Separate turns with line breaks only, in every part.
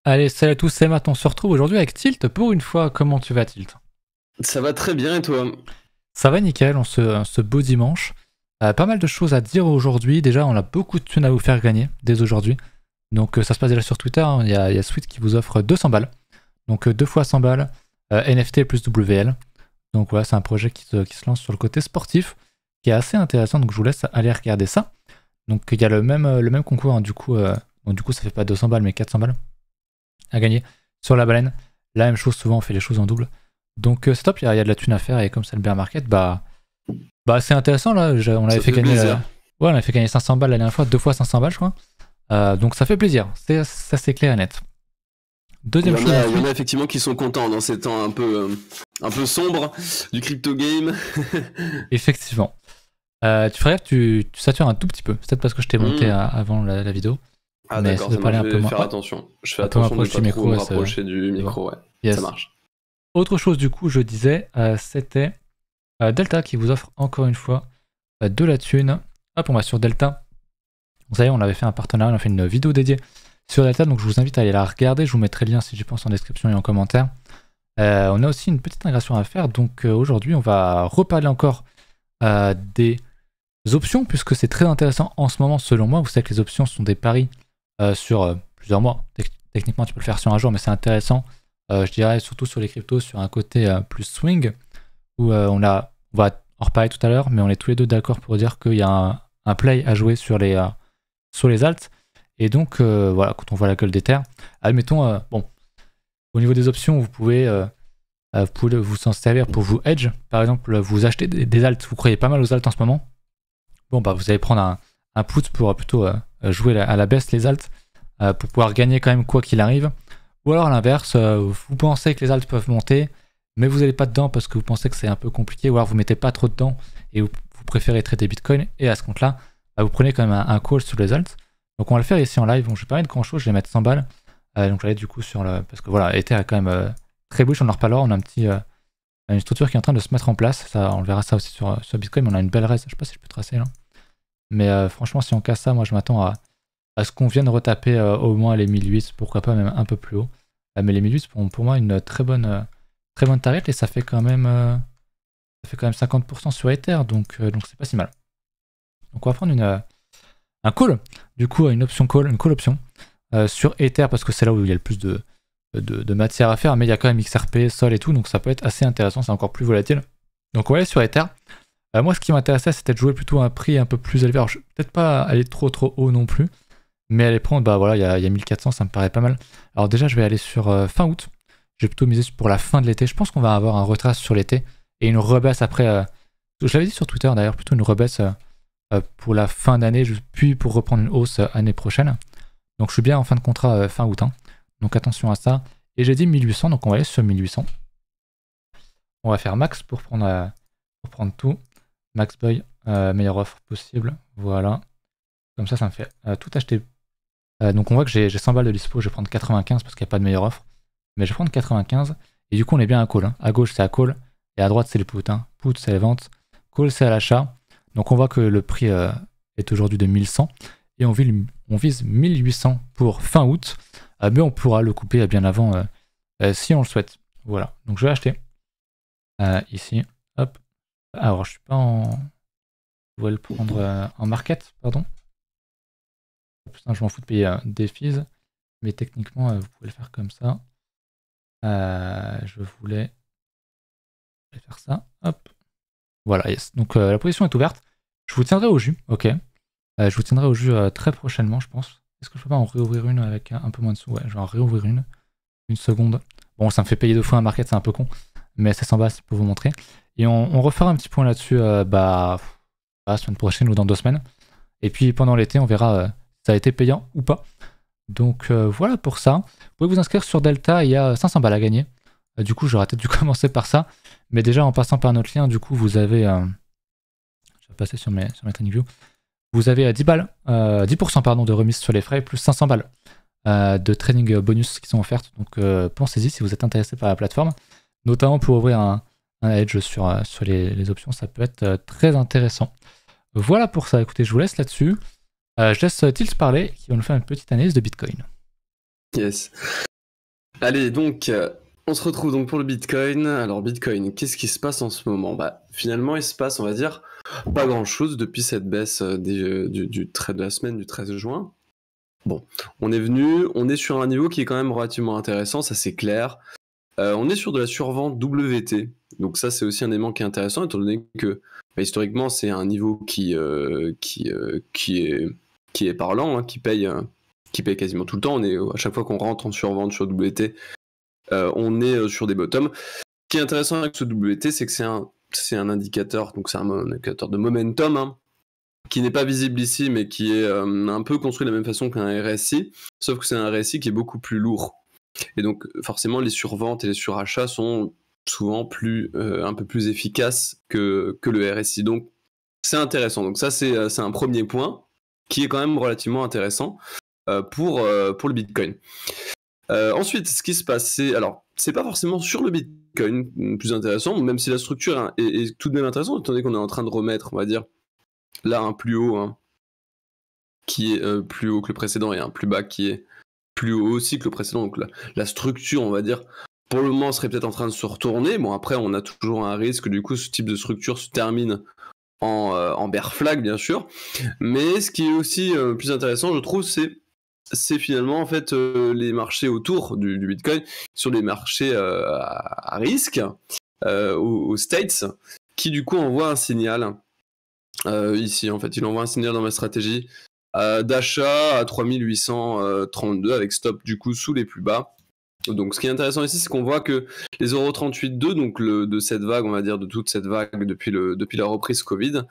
Allez, salut à tous, c'est Matt, on se retrouve aujourd'hui avec Tilt pour une fois. Comment tu vas, Tilt?
Ça va très bien et toi?
Ça va nickel, on ce beau dimanche. Pas mal de choses à dire aujourd'hui. Déjà, on a beaucoup de thunes à vous faire gagner dès aujourd'hui. Donc ça se passe déjà sur Twitter, hein. Il y a Sweet qui vous offre 200 balles. Donc 2 fois 100 balles, NFT plus WL. Donc voilà, c'est un projet qui se lance sur le côté sportif, qui est assez intéressant, donc je vous laisse aller regarder ça. Donc il y a le même concours, hein, donc, du coup ça fait pas 200 balles mais 400 balles à gagner sur la baleine. La même chose, souvent on fait les choses en double. Donc c'est top, il y a de la thune à faire et comme c'est le bear market, bah c'est intéressant là. On avait
Ça
fait
fait
gagner
plaisir.
ouais, on avait fait gagner 500 balles la dernière fois, 2 fois 500 balles je crois. Donc ça fait plaisir, ça c'est clair et net. Deuxième chose
Il y en a
ensuite,
effectivement qui sont contents dans ces temps un peu sombres du crypto game.
effectivement. Tu ferais que tu satures un tout petit peu, c'est peut-être parce que je t'ai monté
Hmm.
avant la vidéo,
Ah
mais
d'accord,
essaie de
ça marche,
parler un
je
peu
vais
moins.
faire
Ouais,
attention. Je fais
un peu
attention de
m'approche
pas
du
trop
micro,
me
ouais,
rapprocher du
c'est bon.
micro, ouais. Ça
Yes.
marche.
Autre chose du coup, je disais, c'était Delta qui vous offre encore une fois de la thune. Hop, on va sur Delta. Vous savez, on avait fait un partenariat, on a fait une vidéo dédiée sur Delta, donc je vous invite à aller la regarder. Je vous mettrai le lien si j'y pense en description et en commentaire. On a aussi une petite intégration à faire, donc aujourd'hui on va reparler encore des options, puisque c'est très intéressant en ce moment selon moi. Vous savez que les options sont des paris sur plusieurs mois. Techniquement tu peux le faire sur un jour, mais c'est intéressant, je dirais surtout sur les cryptos, sur un côté plus swing, où on va en reparler tout à l'heure, mais on est tous les deux d'accord pour dire qu'il y a un play à jouer sur les alts. Et donc, voilà, quand on voit la gueule d'Ether, admettons, bon, au niveau des options, vous pouvez vous en servir pour vous hedge. Par exemple, vous achetez des alts, vous croyez pas mal aux alts en ce moment. Bon, bah, vous allez prendre un put pour plutôt jouer à la baisse les alts, pour pouvoir gagner quand même quoi qu'il arrive. Ou alors à l'inverse, vous pensez que les alts peuvent monter, mais vous n'allez pas dedans parce que vous pensez que c'est un peu compliqué, ou alors vous mettez pas trop dedans et vous préférez trader Bitcoin, et à ce compte-là, bah, vous prenez quand même un call sur les alts. Donc on va le faire ici en live. Bon, je vais pas mettre grand chose, je vais mettre 100 balles. Donc j'allais du coup sur le. Parce que voilà, Ether est quand même très bullish, on en reparlera. On a une structure qui est en train de se mettre en place. Ça, on verra ça aussi sur Bitcoin, mais on a une belle raise. Je sais pas si je peux tracer là. Mais franchement, si on casse ça, moi je m'attends à ce qu'on vienne retaper au moins les 1008, pourquoi pas même un peu plus haut. Mais les 1008 pour moi une très bonne target, et ça fait quand même 50% sur Ether, donc c'est pas si mal. Donc on va prendre un call, du coup une option call, une call option sur Ether, parce que c'est là où il y a le plus de matière à faire, mais il y a quand même XRP, Sol et tout, donc ça peut être assez intéressant, c'est encore plus volatile. Donc on va aller sur Ether. Moi ce qui m'intéressait c'était de jouer plutôt à un prix un peu plus élevé, alors peut-être pas aller trop haut non plus, mais aller prendre, bah voilà, il y a 1400, ça me paraît pas mal. Alors déjà je vais aller sur fin août, je vais plutôt miser pour la fin de l'été, je pense qu'on va avoir un retrace sur l'été, et une rebaisse après, je l'avais dit sur Twitter d'ailleurs, plutôt une rebaisse pour la fin d'année, puis pour reprendre une hausse année prochaine. Donc je suis bien en fin de contrat fin août, hein. Donc attention à ça. Et j'ai dit 1800, donc on va aller sur 1800. On va faire max pour prendre tout. Max boy, meilleure offre possible. Voilà. Comme ça me fait tout acheter. Donc on voit que j'ai 100 balles de dispo, je vais prendre 95 parce qu'il n'y a pas de meilleure offre. Mais je vais prendre 95. Et du coup on est bien à call, hein. À gauche c'est à call. Et à droite c'est les puts, hein. Put c'est les ventes. Call c'est à l'achat. Donc on voit que le prix est aujourd'hui de 1100. Et on vise 1800 pour fin août. Mais on pourra le couper bien avant si on le souhaite. Voilà. Donc je vais acheter. Ici. Hop. Alors je suis pas en. Je vais le prendre en market, pardon. Putain, je m'en fous de payer des fees. Mais techniquement, vous pouvez le faire comme ça. Je voulais faire ça. Hop. Voilà, yes. Donc la position est ouverte. Je vous tiendrai au jus, ok. Je vous tiendrai au jus très prochainement, je pense. Est-ce que je peux pas en réouvrir une avec un peu moins de sous? Ouais, je vais en réouvrir une. Une seconde. Bon, ça me fait payer 2 fois un market, c'est un peu con. Mais c'est 100 balles, pour vous montrer. Et on refera un petit point là-dessus la semaine prochaine ou dans 2 semaines. Et puis pendant l'été, on verra si ça a été payant ou pas. Donc voilà pour ça. Vous pouvez vous inscrire sur Delta, il y a 500 balles à gagner. Du coup, j'aurais peut-être dû commencer par ça. Mais déjà, en passant par notre lien, du coup, vous avez. Je vais passer sur mes TradingView. Vous avez 10 balles, 10% pardon, de remise sur les frais, plus 500 balles de trading bonus qui sont offertes. Donc pensez-y si vous êtes intéressé par la plateforme, notamment pour ouvrir un hedge sur les options, ça peut être très intéressant. Voilà pour ça, écoutez, je vous laisse là-dessus. Je laisse Tilt parler, qui va nous faire une petite analyse de Bitcoin.
Yes. Allez, donc, on se retrouve donc pour le Bitcoin. Alors, Bitcoin, qu'est-ce qui se passe en ce moment? Bah, finalement, il se passe, on va dire, pas grand-chose depuis cette baisse du trait de la semaine du 13 juin. Bon, on est sur un niveau qui est quand même relativement intéressant, ça c'est clair. On est sur de la survente WT, donc ça c'est aussi un élément qui est intéressant, étant donné que historiquement c'est un niveau qui est parlant, hein, qui paye quasiment tout le temps. On est à chaque fois qu'on rentre en survente sur WT, on est sur des bottoms. Ce qui est intéressant avec ce WT, c'est que c'est un indicateur, donc c'est un indicateur de momentum, hein, qui n'est pas visible ici, mais qui est un peu construit de la même façon qu'un RSI, sauf que c'est un RSI qui est beaucoup plus lourd. Et donc forcément, les surventes et les surachats sont souvent un peu plus efficaces que le RSI. Donc c'est intéressant. Donc ça, c'est un premier point qui est quand même relativement intéressant pour le Bitcoin. Ensuite, ce qui se passe, c'est pas forcément sur le Bitcoin plus intéressant, même si la structure est tout de même intéressante, étant donné qu'on est en train de remettre, on va dire, là un plus haut, hein, qui est plus haut que le précédent, et un plus bas qui est plus haut aussi que le précédent. Donc la structure, on va dire, pour le moment, serait peut-être en train de se retourner. Bon, après, on a toujours un risque, du coup, ce type de structure se termine en bear flag, bien sûr. Mais ce qui est aussi plus intéressant, je trouve, c'est finalement en fait les marchés autour du Bitcoin, sur les marchés à risque aux States, qui du coup envoient un signal ici. En fait, il envoie un signal dans ma stratégie d'achat à 3832 avec stop du coup sous les plus bas. Donc ce qui est intéressant ici, c'est qu'on voit que les 0,38,2, donc de cette vague, on va dire de toute cette vague depuis la reprise Covid,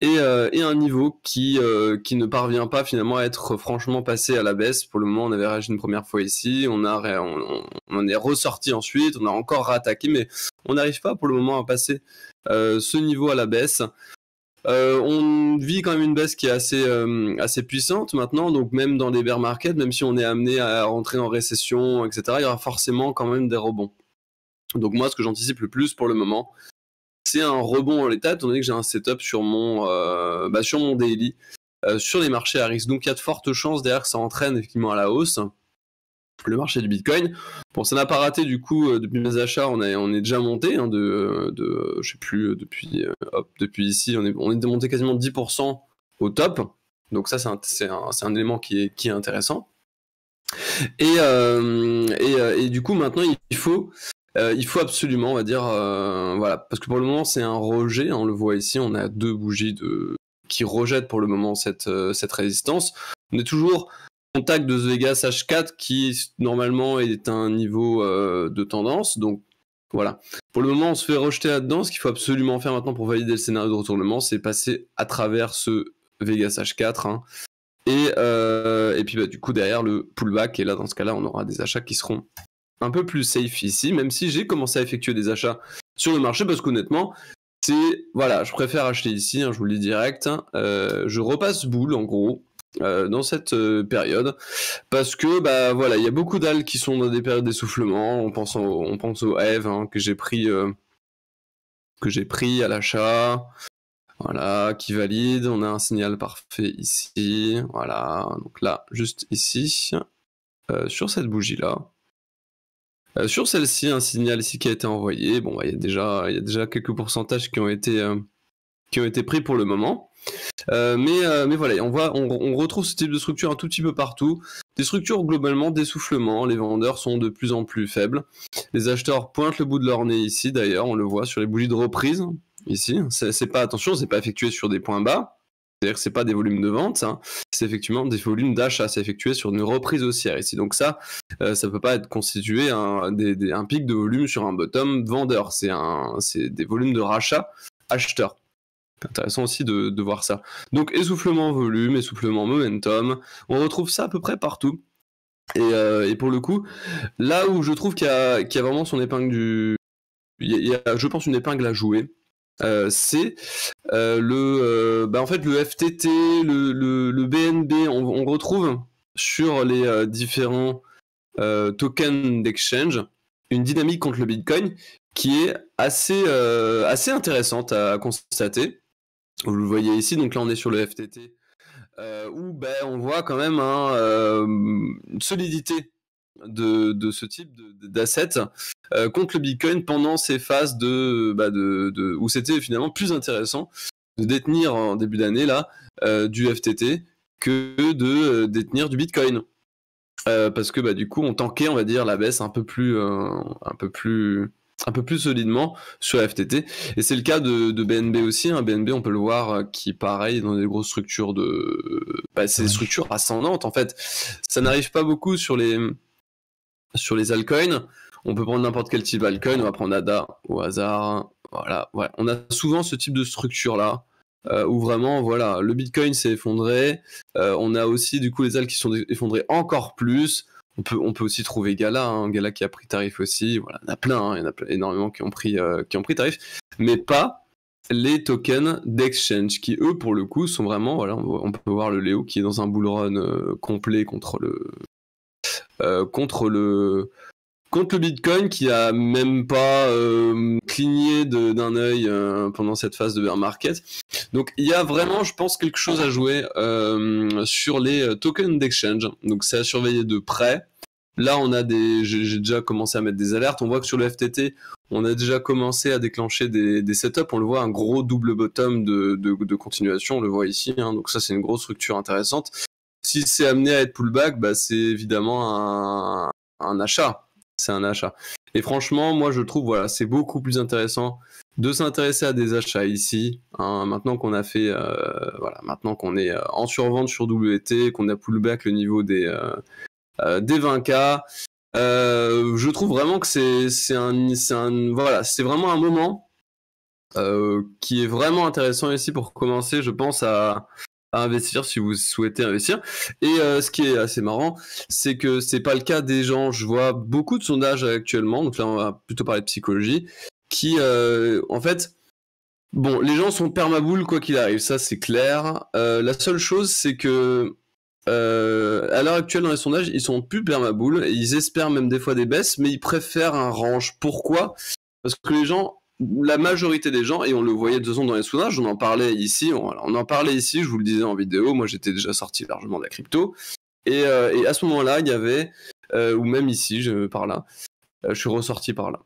et un niveau qui ne parvient pas finalement à être franchement passé à la baisse. Pour le moment, on avait réagi une première fois ici, on est ressorti ensuite, on a encore réattaqué, mais on n'arrive pas pour le moment à passer ce niveau à la baisse. On vit quand même une baisse qui est assez puissante maintenant, donc même dans les bear markets, même si on est amené à rentrer en récession, etc., il y aura forcément quand même des rebonds. Donc moi, ce que j'anticipe le plus pour le moment, c'est un rebond en l'état, étant donné que j'ai un setup sur mon daily, sur les marchés à risque. Donc il y a de fortes chances derrière que ça entraîne effectivement à la hausse le marché du Bitcoin. Bon, ça n'a pas raté du coup depuis mes achats, on est déjà monté hein, je sais plus depuis ici, on est monté quasiment 10% au top. Donc ça c'est un élément qui est intéressant. Et du coup maintenant il faut absolument, on va dire, voilà, parce que pour le moment c'est un rejet, on le voit ici, on a deux bougies qui rejettent pour le moment cette résistance. On est toujours contact de The Vegas H4 qui normalement est un niveau de tendance, donc voilà. Pour le moment on se fait rejeter là-dedans, ce qu'il faut absolument faire maintenant pour valider le scénario de retournement, c'est passer à travers ce Vegas H4, hein, et puis du coup derrière le pullback, et là dans ce cas-là on aura des achats qui seront un peu plus safe ici, même si j'ai commencé à effectuer des achats sur le marché, parce qu'honnêtement, je préfère acheter ici, hein, je vous le dis direct, hein, je repasse boule en gros dans cette période, parce que il y a beaucoup d'alts qui sont dans des périodes d'essoufflement. On pense au EVE hein, que j'ai pris à l'achat, voilà, qui valide. On a un signal parfait ici, voilà, donc là juste ici sur cette bougie là. Sur celle-ci, un signal ici qui a été envoyé. Bon, il y a déjà quelques pourcentages qui ont été pris pour le moment. Mais voilà, on retrouve ce type de structure un tout petit peu partout. Des structures globalement d'essoufflement. Les vendeurs sont de plus en plus faibles. Les acheteurs pointent le bout de leur nez ici. D'ailleurs, on le voit sur les bougies de reprise ici. C'est pas effectué sur des points bas. C'est-à-dire que c'est pas des volumes de vente, hein. C'est effectivement des volumes d'achat, c'est effectué sur une reprise haussière ici. Donc ça peut pas être constitué un pic de volume sur un bottom vendeur. C'est des volumes de rachat acheteurs. C'est intéressant aussi de voir ça. Donc essoufflement volume, essoufflement momentum, on retrouve ça à peu près partout. Et pour le coup, là où je trouve qu'il y a vraiment son épingle il y a, je pense, une épingle à jouer. C'est le FTT, le BNB, on retrouve sur les différents tokens d'exchange une dynamique contre le Bitcoin qui est assez intéressante à constater. Vous le voyez ici, donc là on est sur le FTT où on voit quand même une solidité de ce type d'assets contre le Bitcoin pendant ces phases où c'était finalement plus intéressant de détenir en début d'année là du FTT que de détenir du Bitcoin. Parce que du coup on tankait, on va dire, la baisse un peu plus solidement sur la FTT, et c'est le cas de BNB aussi. BNB, on peut le voir, qui pareil dans des grosses structures c'est des structures ascendantes en fait. Ça n'arrive pas beaucoup sur les altcoins. On peut prendre n'importe quel type altcoin, on va prendre ADA au hasard. Voilà, ouais. On a souvent ce type de structure là. Où vraiment, voilà, le Bitcoin s'est effondré. On a aussi du coup les alts qui sont effondrés encore plus. On peut aussi trouver Gala, Gala qui a pris tarif aussi. Voilà, il y en a plein, il y en a énormément qui ont pris tarif, mais pas les tokens d'exchange qui eux pour le coup sont vraiment, voilà, on peut voir le Léo qui est dans un bull run complet contre le Bitcoin, qui a même pas cligné d'un œil pendant cette phase de bear market. Donc il y a vraiment, je pense, quelque chose à jouer sur les tokens d'exchange. Donc c'est à surveiller de près. Là, j'ai déjà commencé à mettre des alertes. On voit que sur le FTT, on a déjà commencé à déclencher des setups. On le voit, un gros double bottom de continuation. On le voit ici. Donc ça, c'est une grosse structure intéressante. Si c'est amené à être pullback, c'est évidemment un achat. C'est un achat. Et franchement, moi je trouve, voilà, c'est beaucoup plus intéressant de s'intéresser à des achats ici, maintenant qu'on a fait, maintenant qu'on est en survente sur WT, qu'on a pullback le niveau des 20K. Je trouve vraiment que c'est vraiment un moment qui est vraiment intéressant ici pour commencer, je pense, à investir si vous souhaitez investir. Et ce qui est assez marrant, c'est que c'est pas le cas des gens. Je vois beaucoup de sondages actuellement, donc là on va plutôt parler de psychologie, qui en fait, bon, les gens sont permabull quoi qu'il arrive, ça c'est clair. La seule chose, c'est que à l'heure actuelle dans les sondages, ils sont plus permabull et ils espèrent même des fois des baisses, mais ils préfèrent un range. Pourquoi ? Parce que les gens, la majorité des gens, et on le voyait de toute façon dans les sondages, on en parlait ici, je vous le disais en vidéo, moi j'étais déjà sorti largement de la crypto, et à ce moment-là, il y avait, ou même ici, je suis ressorti par là.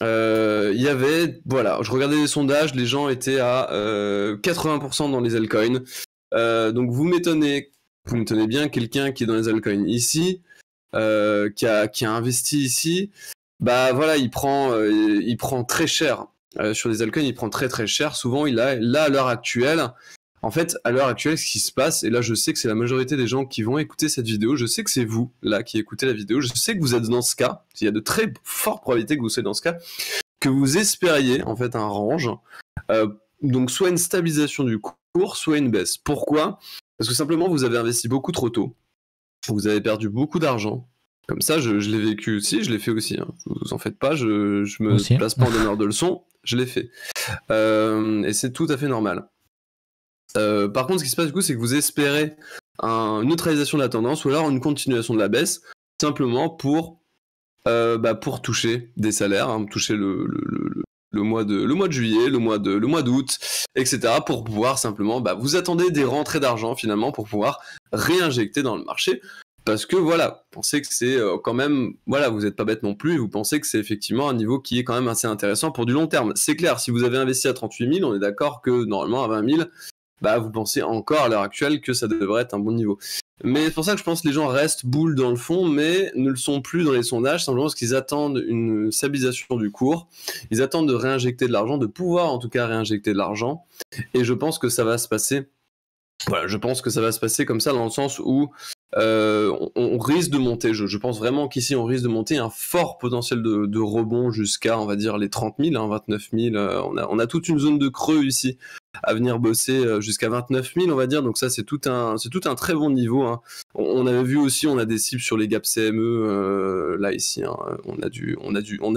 Il y avait, voilà, je regardais les sondages, les gens étaient à 80% dans les altcoins, donc vous m'étonnez bien, quelqu'un qui est dans les altcoins ici, qui a investi ici, voilà, il prend très cher. Sur les altcoins, il prend très très cher. Souvent, là, à l'heure actuelle, ce qui se passe, et là, je sais que c'est la majorité des gens qui vont écouter cette vidéo, je sais que c'est vous, là, qui écoutez la vidéo, je sais que vous êtes dans ce cas, il y a de très fortes probabilités que vous soyez dans ce cas, que vous espériez, en fait, un range, donc soit une stabilisation du cours, soit une baisse. Pourquoi ? Parce que simplement, vous avez investi beaucoup trop tôt, vous avez perdu beaucoup d'argent. Comme ça, je l'ai vécu aussi, je l'ai fait aussi. Vous en faites pas, je me place pas en donneur de leçons, je l'ai fait. Et c'est tout à fait normal. Par contre, ce qui se passe du coup, c'est que vous espérez une neutralisation de la tendance ou alors une continuation de la baisse, simplement pour toucher des salaires, toucher le mois de juillet, le mois d'août, etc. pour pouvoir simplement, vous attendez des rentrées d'argent finalement pour pouvoir réinjecter dans le marché. Parce que voilà, vous pensez que c'est quand même, voilà, vous n'êtes pas bête non plus, vous pensez que c'est effectivement un niveau qui est quand même assez intéressant pour du long terme. C'est clair, si vous avez investi à 38 000, on est d'accord que normalement à 20 000, vous pensez encore à l'heure actuelle que ça devrait être un bon niveau. Mais c'est pour ça que je pense que les gens restent bull dans le fond, mais ne le sont plus dans les sondages, simplement parce qu'ils attendent une stabilisation du cours, ils attendent de réinjecter de l'argent, de pouvoir en tout cas réinjecter de l'argent, et je pense que ça va se passer. Voilà, je pense que ça va se passer comme ça dans le sens où on risque de monter. Je pense vraiment qu'ici on risque de monter un fort potentiel de rebond jusqu'à, on va dire, les 30 000, 29 000. On a toute une zone de creux ici à venir bosser jusqu'à 29 000, on va dire. Donc ça, c'est tout un très bon niveau. On avait vu aussi, on a des cibles sur les gaps CME là ici. On a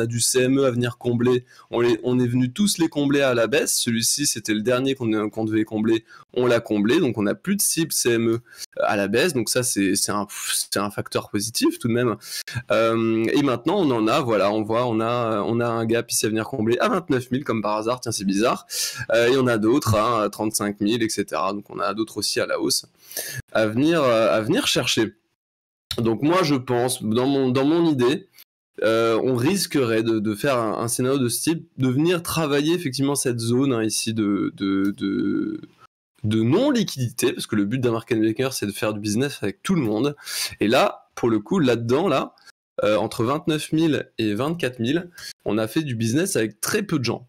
du CME à venir combler. On est venu tous les combler à la baisse. Celui-ci, c'était le dernier qu'on devait combler. On l'a comblé, donc on n'a plus de cible CME à la baisse. Donc ça, c'est un facteur positif tout de même. Et maintenant, on en a, voilà, on voit, on a un gap ici à venir combler à 29 000 comme par hasard. Tiens, c'est bizarre. Et on a d'autres à 35 000, etc. Donc on a d'autres aussi à la hausse à venir chercher. Donc moi, je pense, dans mon idée, on risquerait de faire un scénario de ce type, de venir travailler effectivement cette zone ici de non-liquidité, parce que le but d'un market maker, c'est de faire du business avec tout le monde. Et là, pour le coup, là-dedans, entre 29 000 et 24 000, on a fait du business avec très peu de gens.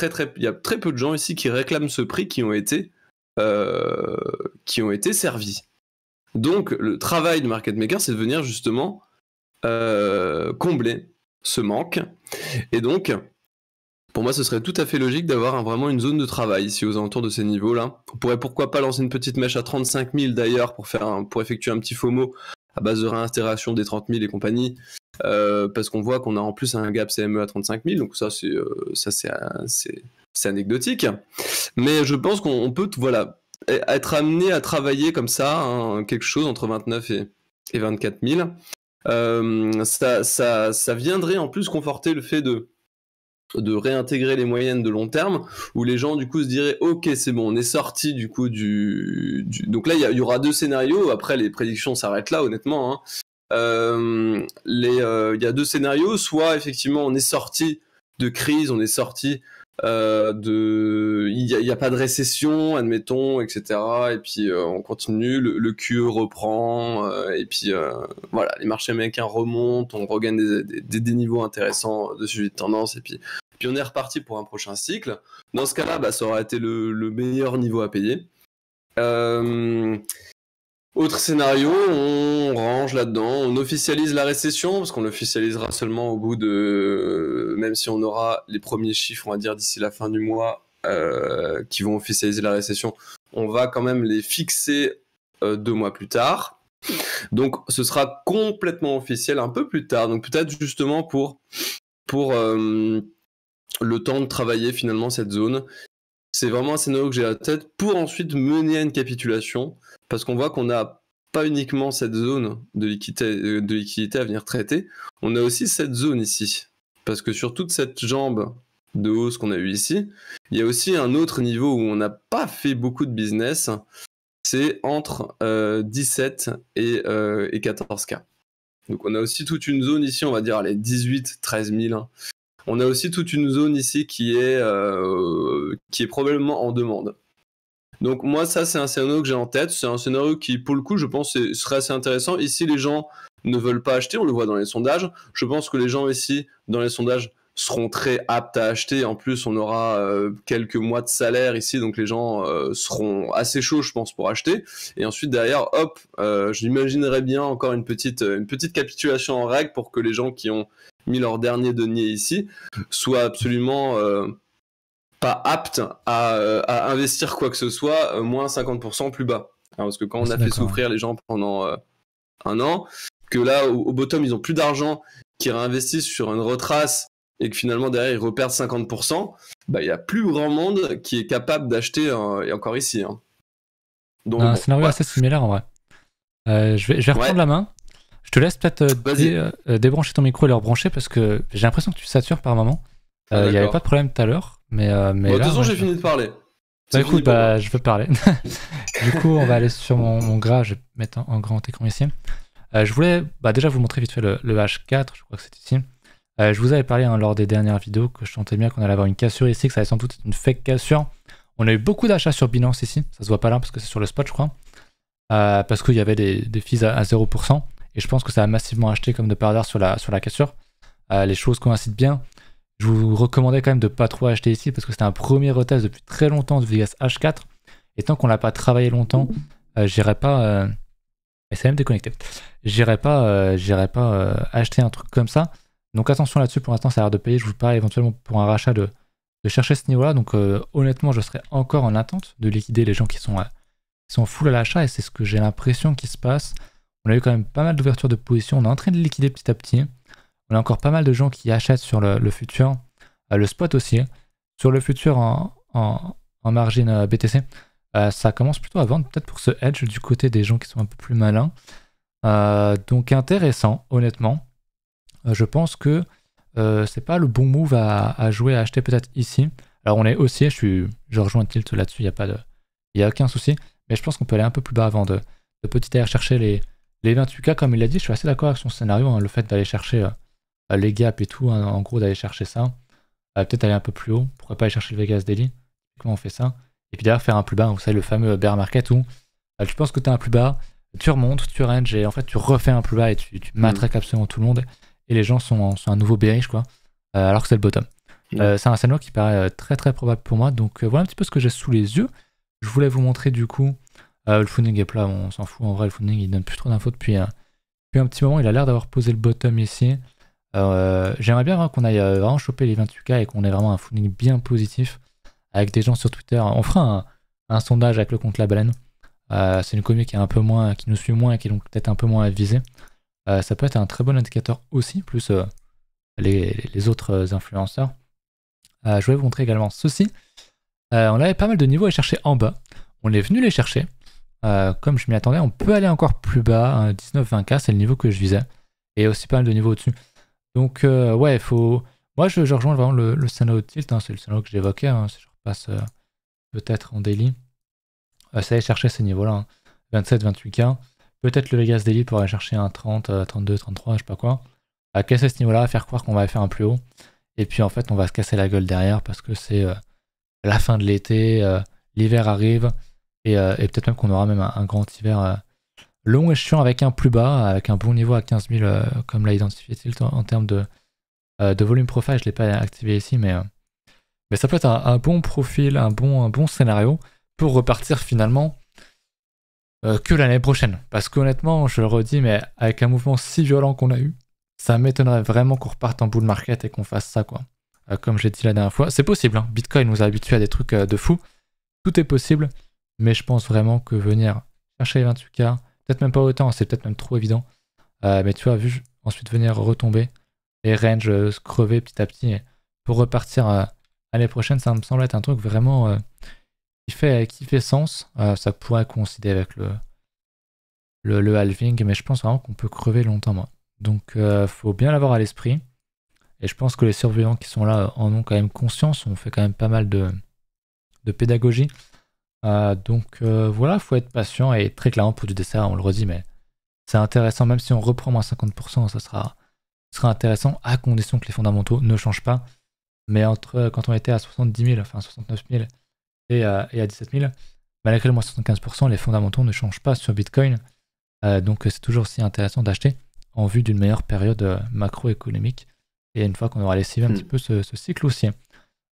Il y a très peu de gens ici qui réclament ce prix qui ont été servis. Donc, le travail du market maker, c'est de venir justement combler ce manque. Et donc, pour moi, ce serait tout à fait logique d'avoir vraiment une zone de travail ici aux alentours de ces niveaux-là. On pourrait pourquoi pas lancer une petite mèche à 35 000 d'ailleurs pour effectuer un petit FOMO à base de réintégration des 30 000 et compagnie, parce qu'on voit qu'on a en plus un gap CME à 35 000, donc ça c'est anecdotique. Mais je pense qu'on peut être amené à travailler comme ça, hein, quelque chose entre 29 et 24 000. Ça viendrait en plus conforter le fait de réintégrer les moyennes de long terme, où les gens du coup se diraient ok, c'est bon, on est sorti du coup donc là il y aura 2 scénarios, après les prédictions s'arrêtent là honnêtement, hein. Il y a 2 scénarios, soit effectivement on est sorti de crise, on est sorti il y a pas de récession admettons, etc., et puis on continue, le QE reprend, et puis voilà, les marchés américains remontent, on regagne des niveaux intéressants de suivi de tendance, et puis on est reparti pour un prochain cycle. Dans ce cas-là, ça aura été le meilleur niveau à payer. Autre scénario, on range là-dedans, on officialise la récession, parce qu'on l'officialisera seulement au bout même si on aura les premiers chiffres, on va dire, d'ici la fin du mois, qui vont officialiser la récession, on va quand même les fixer 2 mois plus tard. Donc ce sera complètement officiel un peu plus tard, donc peut-être justement pour le temps de travailler finalement cette zone. C'est vraiment un scénario que j'ai à la tête pour ensuite mener à une capitulation, parce qu'on voit qu'on n'a pas uniquement cette zone de liquidité à venir traiter, on a aussi cette zone ici. Parce que sur toute cette jambe de hausse qu'on a eu ici, il y a aussi un autre niveau où on n'a pas fait beaucoup de business, c'est entre 17 et 14K. Donc on a aussi toute une zone ici, on va dire, allez, 18, 13 000. On a aussi toute une zone ici qui est probablement en demande. Donc moi, ça, c'est un scénario que j'ai en tête. C'est un scénario qui, pour le coup, je pense, serait assez intéressant. Ici, les gens ne veulent pas acheter, on le voit dans les sondages. Je pense que les gens ici, dans les sondages, seront très aptes à acheter. En plus, on aura quelques mois de salaire ici, donc les gens seront assez chauds, je pense, pour acheter. Et ensuite, derrière, hop, j'imaginerais bien encore une petite capitulation en règle pour que les gens qui ont mis leur dernier denier ici soient absolument pas aptes à investir quoi que ce soit moins 50% plus bas. Alors, parce que quand on a fait souffrir les gens pendant un an, que là, au bottom, ils ont plus d'argent, qu'ils réinvestissent sur une retrace et que finalement derrière ils reperdent 50%, il y a plus grand monde qui est capable d'acheter, et encore ici. Hein.
Donc, un scénario assez similaire en vrai. Je vais reprendre la main. Je te laisse peut-être débrancher ton micro et le rebrancher parce que j'ai l'impression que tu satures par moment. Il n'y avait pas de problème tout à l'heure, mais
de toute façon, j'ai fini de parler.
Écoute, je veux parler. Du coup, on va aller sur mon gras. Je vais mettre en grand écran ici. Je voulais déjà vous montrer vite fait le H4. Je crois que c'est ici. Je vous avais parlé lors des dernières vidéos que je sentais bien qu'on allait avoir une cassure ici, que ça allait sans doute être une fake cassure. On a eu beaucoup d'achats sur Binance ici. Ça se voit pas là parce que c'est sur le spot, je crois. Parce qu'il y avait des fees à 0%. Et je pense que ça a massivement acheté comme de par hasard sur la cassure. Les choses coïncident bien. Je vous recommandais quand même de pas trop acheter ici parce que c'était un premier retest depuis très longtemps de Vegas H4. Et tant qu'on l'a pas travaillé longtemps, j'irai pas... Et ça va me déconnecter. J'irai pas acheter un truc comme ça. Donc attention là-dessus, pour l'instant ça a l'air de payer. Je vous parle éventuellement pour un rachat de chercher ce niveau-là. Donc honnêtement, je serais encore en attente de liquider les gens qui sont full à l'achat. Et c'est ce que j'ai l'impression qui se passe. On a eu quand même pas mal d'ouverture de position. On est en train de liquider petit à petit. On a encore pas mal de gens qui achètent sur le futur. Le spot aussi. Sur le futur en margin BTC. Ça commence plutôt à vendre peut-être pour ce hedge du côté des gens qui sont un peu plus malins. Donc intéressant, honnêtement. Je pense que c'est pas le bon move à jouer, à acheter peut-être ici. Alors on est haussier, je rejoins Tilt là-dessus, il n'y a aucun souci. Mais je pense qu'on peut aller un peu plus bas avant de petit à chercher Les 28K, comme il l'a dit, je suis assez d'accord avec son scénario, hein, le fait d'aller chercher les gaps et tout, hein, en gros d'aller chercher ça. Peut-être aller un peu plus haut, pourquoi pas aller chercher le Vegas Daily, comment on fait ça. Et puis d'ailleurs faire un plus bas, vous savez, le fameux bear market où tu penses que tu as un plus bas, tu remontes, tu ranges et en fait tu refais un plus bas et tu matraques absolument tout le monde. Et les gens sont à nouveau bearish, quoi, alors que c'est le bottom. C'est un scénario qui paraît très très probable pour moi, donc voilà un petit peu ce que j'ai sous les yeux. Je voulais vous montrer du coup, le funding est plat, on s'en fout, en vrai le funding il donne plus trop d'infos depuis un petit moment, il a l'air d'avoir posé le bottom ici. J'aimerais bien qu'on aille vraiment choper les 28K et qu'on ait vraiment un funding bien positif avec des gens sur Twitter. On fera un sondage avec le compte La Baleine. C'est une commu qui est un peu moins, qui nous suit moins et qui est donc peut-être un peu moins avisée. Ça peut être un très bon indicateur aussi, plus les autres influenceurs. Je vais vous montrer également ceci. On avait pas mal de niveaux à chercher en bas. On est venu les chercher. Comme je m'y attendais, on peut aller encore plus bas. 19-20K, c'est le niveau que je visais. Et aussi pas mal de niveaux au-dessus. Donc ouais, il faut... Moi je rejoins vraiment le scénario de tilt, hein, c'est le scénario que j'évoquais, hein, si je repasse peut-être en daily. Ça aller chercher ces niveaux-là, hein. 27-28K. Peut-être le Vegas daily pour aller chercher un 30, 32, 33, je sais pas quoi. À casser ce niveau-là, faire croire qu'on va faire un plus haut. Et puis en fait on va se casser la gueule derrière parce que c'est la fin de l'été, l'hiver arrive, et peut-être même qu'on aura même un grand hiver long et chiant avec un plus bas, avec un bon niveau à 15 000 comme l'a identifié Tilt en termes de volume profile. Je ne l'ai pas activé ici, mais ça peut être un bon profil, un bon scénario pour repartir finalement que l'année prochaine. Parce qu'honnêtement, je le redis, mais avec un mouvement si violent qu'on a eu, ça m'étonnerait vraiment qu'on reparte en bull market et qu'on fasse ça, quoi. Comme j'ai dit la dernière fois, c'est possible, hein. Bitcoin nous a habitués à des trucs de fou. Tout est possible, mais je pense vraiment que venir chercher les 28K, peut-être même pas autant, c'est peut-être même trop évident. Mais tu vois, ensuite venir retomber et range se crever petit à petit pour repartir l'année prochaine, ça me semble être un truc vraiment qui fait sens. Ça pourrait coïncider avec le halving, mais je pense vraiment qu'on peut crever longtemps, moi. Donc faut bien l'avoir à l'esprit. Et je pense que les surveillants qui sont là en ont quand même conscience. On fait quand même pas mal de pédagogie. Donc voilà, faut être patient et très clairement pour du dessert, on le redit, mais c'est intéressant, même si on reprend moins 50%, ça sera intéressant à condition que les fondamentaux ne changent pas. Mais quand on était à 70 000, enfin 69 000 et à 17 000, malgré le moins 75%, les fondamentaux ne changent pas sur Bitcoin. Donc c'est toujours aussi intéressant d'acheter en vue d'une meilleure période macroéconomique. Et une fois qu'on aura lessivé un petit peu ce cycle haussier.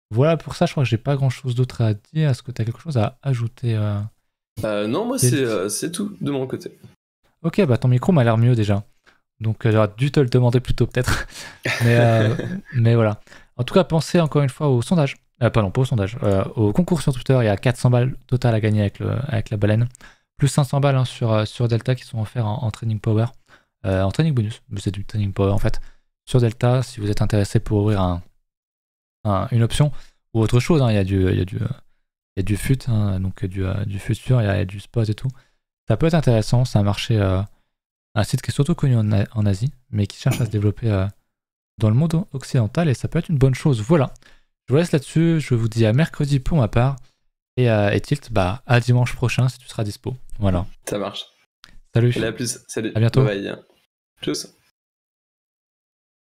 Voilà, pour ça, je crois que j'ai pas grand chose d'autre à dire. Est-ce que tu as quelque chose à ajouter
Non, moi c'est tout de mon côté.
Ok, bah ton micro m'a l'air mieux déjà. Donc j'aurais dû te le demander plus tôt peut-être. mais voilà. En tout cas, pensez encore une fois au sondage. Pardon, pas au sondage. Au concours sur Twitter, il y a 400 balles total à gagner avec la baleine. Plus 500 balles hein, sur Delta qui sont offerts en training power. En training bonus. Mais c'est du training power en fait. Sur Delta, si vous êtes intéressé pour ouvrir une option ou autre chose, hein, il y a du FUT, hein, donc du futur, il y a du spot et tout. Ça peut être intéressant, c'est un marché, un site qui est surtout connu en Asie, mais qui cherche à se développer dans le monde occidental et ça peut être une bonne chose. Voilà, je vous laisse là-dessus, je vous dis à mercredi pour ma part et Tilt, bah à dimanche prochain si tu seras dispo. Voilà.
Ça marche.
Salut.
Allez, à plus. Salut.
À bientôt.
Bye bye. Tchuss.